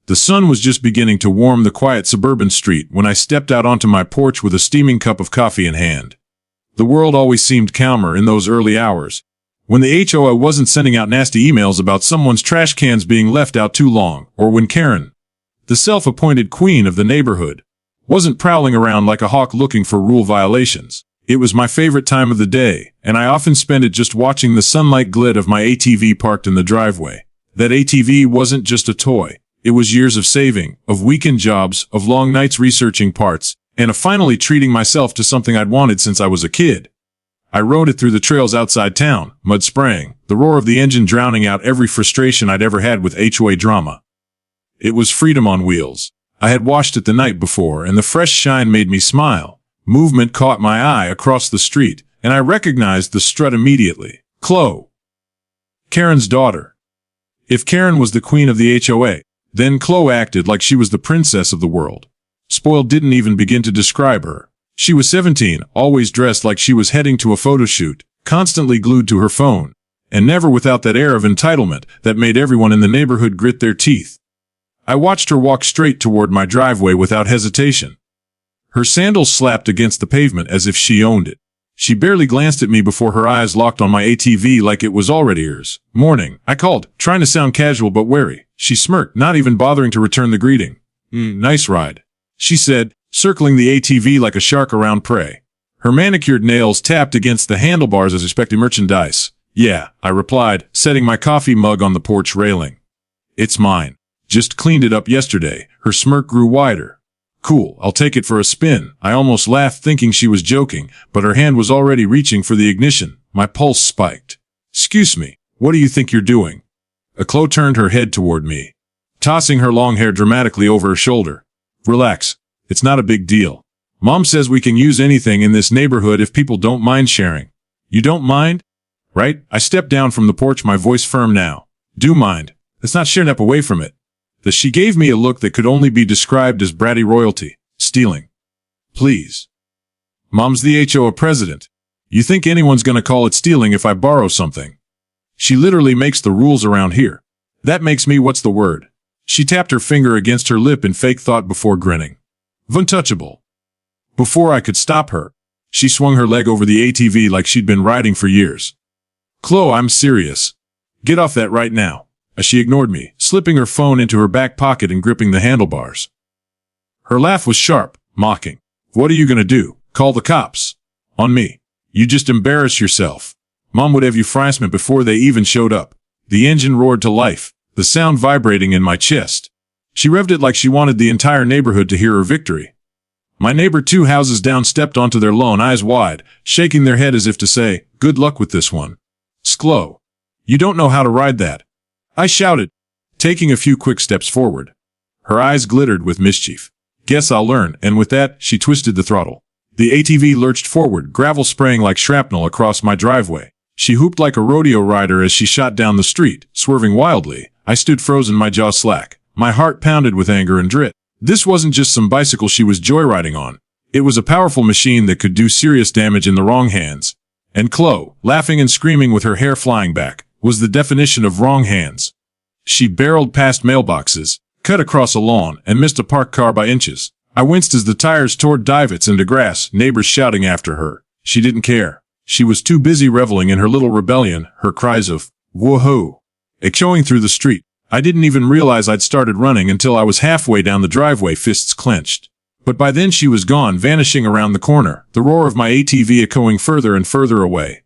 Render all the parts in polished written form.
The sun was just beginning to warm the quiet suburban street when I stepped out onto my porch with a steaming cup of coffee in hand. The world always seemed calmer in those early hours, when the HOA wasn't sending out nasty emails about someone's trash cans being left out too long, or when Karen, the self-appointed queen of the neighborhood, wasn't prowling around like a hawk looking for rule violations. It was my favorite time of the day, and I often spent it just watching the sunlight glit of my ATV parked in the driveway. That ATV wasn't just a toy. It was years of saving, of weekend jobs, of long nights researching parts, and of finally treating myself to something I'd wanted since I was a kid. I rode it through the trails outside town, mud spraying, the roar of the engine drowning out every frustration I'd ever had with HOA drama. It was freedom on wheels. I had washed it the night before, and the fresh shine made me smile. Movement caught my eye across the street, and I recognized the strut immediately. Chloe, Karen's daughter. If Karen was the queen of the HOA, then Chloe acted like she was the princess of the world. Spoiled didn't even begin to describe her. She was 17, always dressed like she was heading to a photo shoot, constantly glued to her phone, and never without that air of entitlement that made everyone in the neighborhood grit their teeth. I watched her walk straight toward my driveway without hesitation. Her sandals slapped against the pavement as if she owned it. She barely glanced at me before her eyes locked on my ATV like it was already hers. "Morning," I called, trying to sound casual but wary. She smirked, not even bothering to return the greeting. "Nice ride," she said, circling the ATV like a shark around prey. Her manicured nails tapped against the handlebars as expected merchandise. "Yeah," I replied, setting my coffee mug on the porch railing. "It's mine. Just cleaned it up yesterday." Her smirk grew wider. "Cool, I'll take it for a spin." I almost laughed thinking she was joking, but her hand was already reaching for the ignition. My pulse spiked. "Excuse me, what do you think you're doing?" Chloe turned her head toward me, tossing her long hair dramatically over her shoulder. "Relax. It's not a big deal. Mom says we can use anything in this neighborhood if people don't mind sharing." "You don't mind? Right?" I stepped down from the porch, my voice firm now. "Do mind. Let's not step away from it." She gave me a look that could only be described as bratty royalty. "Stealing? Please. Mom's the HOA president. You think anyone's gonna call it stealing if I borrow something? She literally makes the rules around here. That makes me what's the word?" She tapped her finger against her lip in fake thought before grinning. "Untouchable." Before I could stop her, she swung her leg over the ATV like she'd been riding for years. "Chloe, I'm serious. Get off that right now." She ignored me, slipping her phone into her back pocket and gripping the handlebars. Her laugh was sharp, mocking. "What are you gonna do? Call the cops? On me? You just embarrass yourself. Mom would have you friesman before they even showed up." The engine roared to life, the sound vibrating in my chest. She revved it like she wanted the entire neighborhood to hear her victory. My neighbor 2 houses down stepped onto their lawn, eyes wide, shaking their head as if to say, "Good luck with this one. Sklo, you don't know how to ride that," I shouted, taking a few quick steps forward. Her eyes glittered with mischief. "Guess I'll learn," and with that, she twisted the throttle. The ATV lurched forward, gravel spraying like shrapnel across my driveway. She whooped like a rodeo rider as she shot down the street, swerving wildly. I stood frozen, my jaw slack. My heart pounded with anger and dread. This wasn't just some bicycle she was joyriding on. It was a powerful machine that could do serious damage in the wrong hands. And Chloe, laughing and screaming with her hair flying back, was the definition of wrong hands. She barreled past mailboxes, cut across a lawn, and missed a parked car by inches. I winced as the tires tore divots into grass, neighbors shouting after her. She didn't care. She was too busy reveling in her little rebellion, her cries of, "Whoa-ho!" echoing through the street. I didn't even realize I'd started running until I was halfway down the driveway, fists clenched. But by then she was gone, vanishing around the corner, the roar of my ATV echoing further and further away.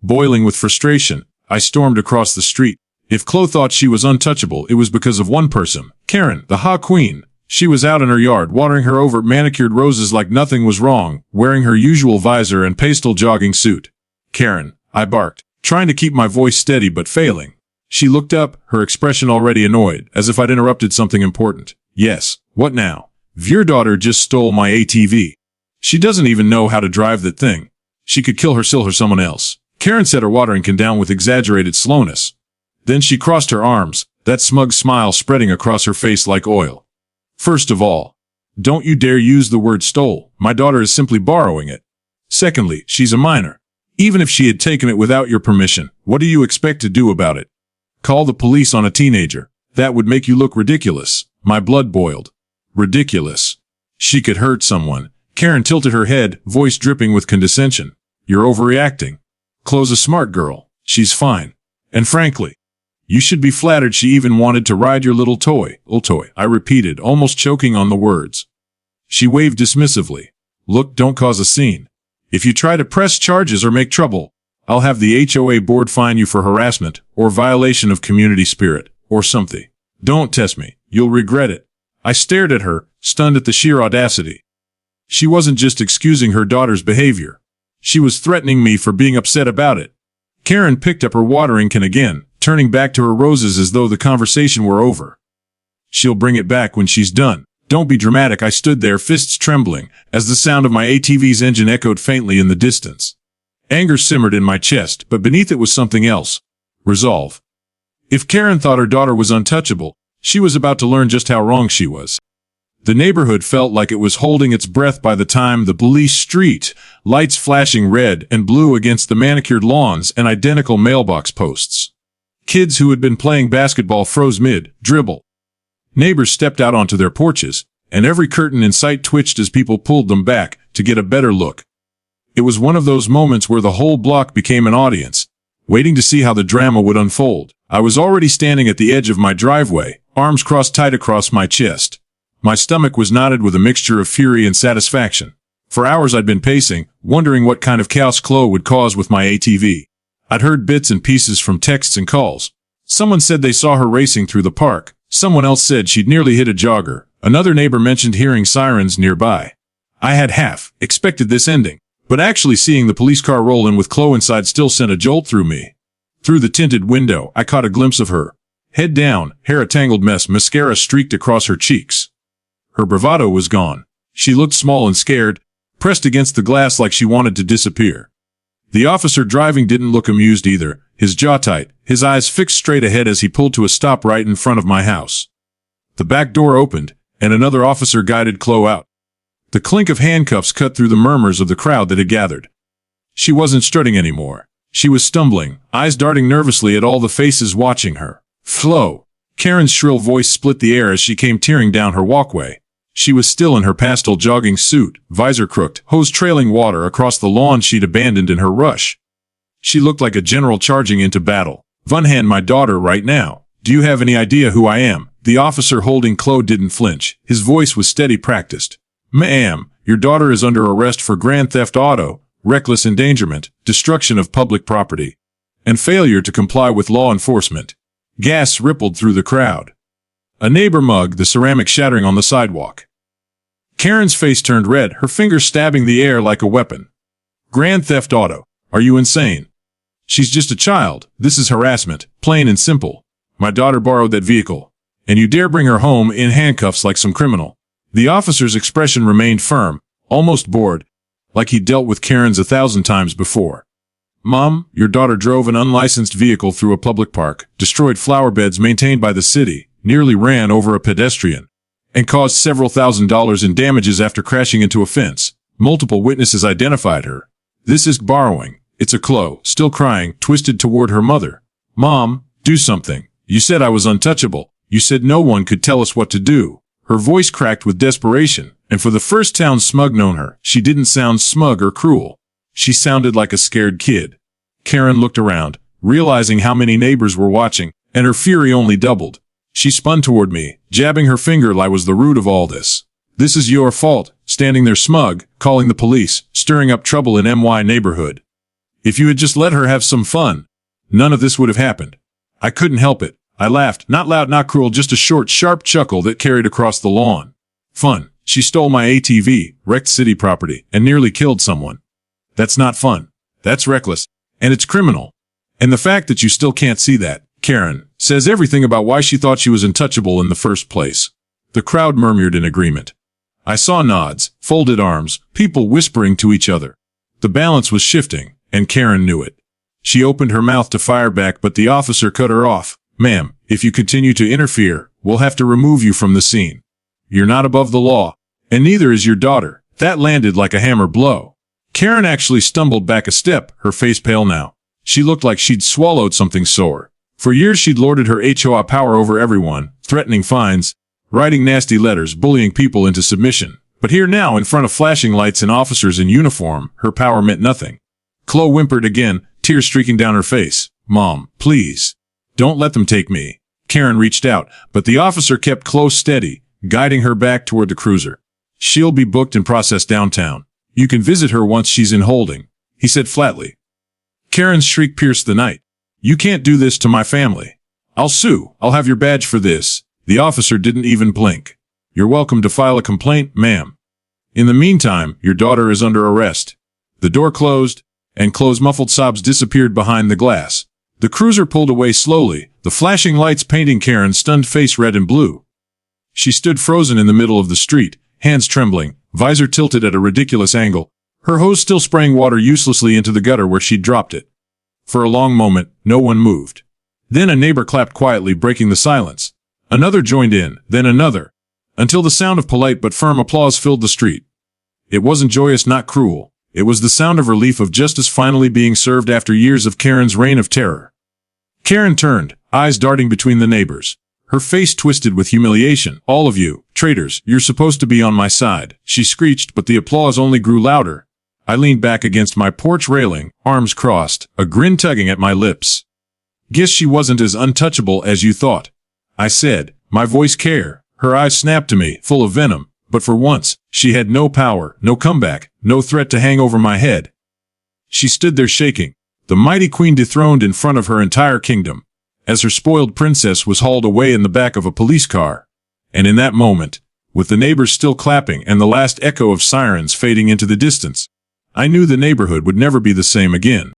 Boiling with frustration, I stormed across the street. If Chloe thought she was untouchable, it was because of one person, Karen, the HOA queen. She was out in her yard, watering her over manicured roses like nothing was wrong, wearing her usual visor and pastel jogging suit. "Karen," I barked, trying to keep my voice steady but failing. She looked up, her expression already annoyed, as if I'd interrupted something important. "Yes, what now?" "Your daughter just stole my ATV. She doesn't even know how to drive that thing. She could kill herself or someone else." Karen set her watering can down with exaggerated slowness. Then she crossed her arms, that smug smile spreading across her face like oil. "First of all, don't you dare use the word stole. My daughter is simply borrowing it. Secondly, she's a minor. Even if she had taken it without your permission, what do you expect to do about it? Call the police on a teenager? That would make you look ridiculous." My blood boiled. Ridiculous. She could hurt someone. Karen tilted her head, voice dripping with condescension. You're overreacting. Chloe's a smart girl. She's fine. And frankly, you should be flattered she even wanted to ride your little toy. I repeated, almost choking on the words. She waved dismissively. Look, don't cause a scene. If you try to press charges or make trouble, I'll have the HOA board fine you for harassment or violation of community spirit or something. Don't test me. You'll regret it. I stared at her, stunned at the sheer audacity. She wasn't just excusing her daughter's behavior. She was threatening me for being upset about it. Karen picked up her watering can again, turning back to her roses as though the conversation were over. She'll bring it back when she's done. Don't be dramatic. I stood there, fists trembling, as the sound of my ATV's engine echoed faintly in the distance. Anger simmered in my chest, but beneath it was something else. Resolve. If Karen thought her daughter was untouchable, she was about to learn just how wrong she was. The neighborhood felt like it was holding its breath by the time the police street, lights flashing red and blue against the manicured lawns and identical mailbox posts. Kids who had been playing basketball froze mid-dribble. Neighbors stepped out onto their porches, and every curtain in sight twitched as people pulled them back to get a better look. It was one of those moments where the whole block became an audience, waiting to see how the drama would unfold. I was already standing at the edge of my driveway, arms crossed tight across my chest. My stomach was knotted with a mixture of fury and satisfaction. For hours I'd been pacing, wondering what kind of chaos Chloe would cause with my ATV. I'd heard bits and pieces from texts and calls. Someone said they saw her racing through the park. Someone else said she'd nearly hit a jogger. Another neighbor mentioned hearing sirens nearby. I had half expected this ending, but actually seeing the police car roll in with Chloe inside still sent a jolt through me. Through the tinted window, I caught a glimpse of her. Head down, hair a tangled mess, mascara streaked across her cheeks. Her bravado was gone. She looked small and scared, pressed against the glass like she wanted to disappear. The officer driving didn't look amused either, his jaw tight, his eyes fixed straight ahead as he pulled to a stop right in front of my house. The back door opened, and another officer guided Chloe out. The clink of handcuffs cut through the murmurs of the crowd that had gathered. She wasn't strutting anymore. She was stumbling, eyes darting nervously at all the faces watching her. Flo! Karen's shrill voice split the air as she came tearing down her walkway. She was still in her pastel jogging suit, visor crooked, hose trailing water across the lawn she'd abandoned in her rush. She looked like a general charging into battle. Vunhan, my daughter right now. Do you have any idea who I am? The officer holding Chloe didn't flinch. His voice was steady, practiced. Ma'am, your daughter is under arrest for grand theft auto, reckless endangerment, destruction of public property, and failure to comply with law enforcement. Gas rippled through the crowd. A neighbor mugged the ceramic shattering on the sidewalk. Karen's face turned red, her fingers stabbing the air like a weapon. Grand theft auto. Are you insane? She's just a child. This is harassment, plain and simple. My daughter borrowed that vehicle, and you dare bring her home in handcuffs like some criminal. The officer's expression remained firm, almost bored, like he'd dealt with Karen's 1,000 times before. Mom, your daughter drove an unlicensed vehicle through a public park, destroyed flower beds maintained by the city, nearly ran over a pedestrian, and caused several $1,000s in damages after crashing into a fence. Multiple witnesses identified her. This is borrowing. It's a Chloe, still crying, twisted toward her mother. Mom, do something. You said I was untouchable. You said no one could tell us what to do. Her voice cracked with desperation, and for the first time Smug known her, she didn't sound smug or cruel. She sounded like a scared kid. Karen looked around, realizing how many neighbors were watching, and her fury only doubled. She spun toward me, jabbing her finger like I was the root of all this. This is your fault, standing there smug, calling the police, stirring up trouble in MY neighborhood. If you had just let her have some fun, none of this would have happened. I couldn't help it. I laughed, not loud, not cruel, just a short, sharp chuckle that carried across the lawn. Fun. She stole my ATV, wrecked city property, and nearly killed someone. That's not fun. That's reckless. And it's criminal. And the fact that you still can't see that, Karen, says everything about why she thought she was untouchable in the first place. The crowd murmured in agreement. I saw nods, folded arms, people whispering to each other. The balance was shifting, and Karen knew it. She opened her mouth to fire back, but the officer cut her off. Ma'am, if you continue to interfere, we'll have to remove you from the scene. You're not above the law, and neither is your daughter. That landed like a hammer blow. Karen actually stumbled back a step, her face pale now. She looked like she'd swallowed something sore. For years she'd lorded her HOA power over everyone, threatening fines, writing nasty letters, bullying people into submission. But here now, in front of flashing lights and officers in uniform, her power meant nothing. Chloe whimpered again, tears streaking down her face. "Mom, please. Don't let them take me." Karen reached out, but the officer kept Chloe steady, guiding her back toward the cruiser. "She'll be booked and processed downtown. You can visit her once she's in holding," he said flatly. Karen's shriek pierced the night. "You can't do this to my family. I'll sue. I'll have your badge for this." The officer didn't even blink. "You're welcome to file a complaint, ma'am. In the meantime, your daughter is under arrest." The door closed, and Chloe's muffled sobs disappeared behind the glass. The cruiser pulled away slowly, the flashing lights painting Karen's stunned face red and blue. She stood frozen in the middle of the street, hands trembling, visor tilted at a ridiculous angle, her hose still spraying water uselessly into the gutter where she'd dropped it. For a long moment, no one moved. Then a neighbor clapped quietly, breaking the silence. Another joined in, then another, until the sound of polite but firm applause filled the street. It wasn't joyous, not cruel. It was the sound of relief, of justice finally being served after years of Karen's reign of terror. Karen turned, eyes darting between the neighbors. Her face twisted with humiliation. "All of you, traitors, you're supposed to be on my side," she screeched, but the applause only grew louder. I leaned back against my porch railing, arms crossed, a grin tugging at my lips. "Guess she wasn't as untouchable as you thought," I said, my voice care. Her eyes snapped to me, full of venom, but for once, she had no power, no comeback, no threat to hang over my head. She stood there shaking, the mighty queen dethroned in front of her entire kingdom, as her spoiled princess was hauled away in the back of a police car. And in that moment, with the neighbors still clapping and the last echo of sirens fading into the distance, I knew the neighborhood would never be the same again.